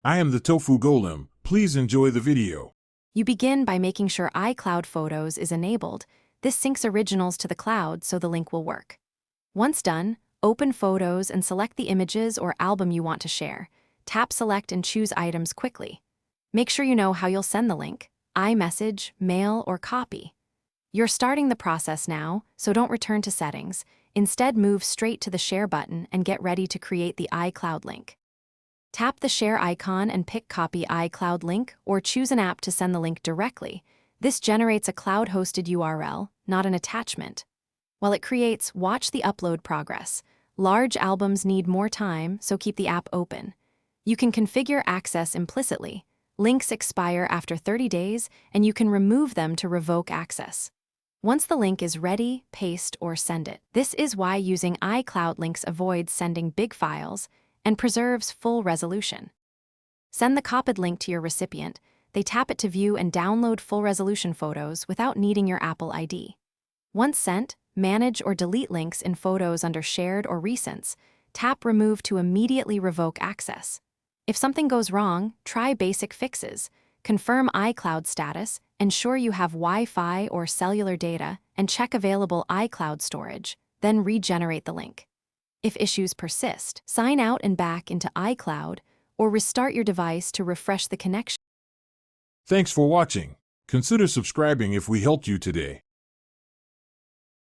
I am the Tofu Golem. Please enjoy the video. You begin by making sure iCloud Photos is enabled. This syncs originals to the cloud so the link will work. Once done, open Photos and select the images or album you want to share. Tap Select and choose items quickly. Make sure you know how you'll send the link: iMessage, mail, or copy. You're starting the process now, so don't return to settings. Instead, move straight to the Share button and get ready to create the iCloud link. Tap the Share icon and pick Copy iCloud Link, or choose an app to send the link directly. This generates a cloud-hosted URL, not an attachment. While it creates, watch the upload progress. Large albums need more time, so keep the app open. You can configure access implicitly. Links expire after 30 days, and you can remove them to revoke access. Once the link is ready, paste or send it. This is why using iCloud links avoids sending big files and preserves full resolution. Send the copied link to your recipient. They tap it to view and download full resolution photos without needing your Apple ID. Once sent, manage or delete links in Photos under Shared or Recents. Tap Remove to immediately revoke access. If something goes wrong, try basic fixes. Confirm iCloud status, ensure you have Wi-Fi or cellular data, and check available iCloud storage, then regenerate the link. If issues persist, sign out and back into iCloud, or restart your device to refresh the connection. Thanks for watching. Consider subscribing if we helped you today.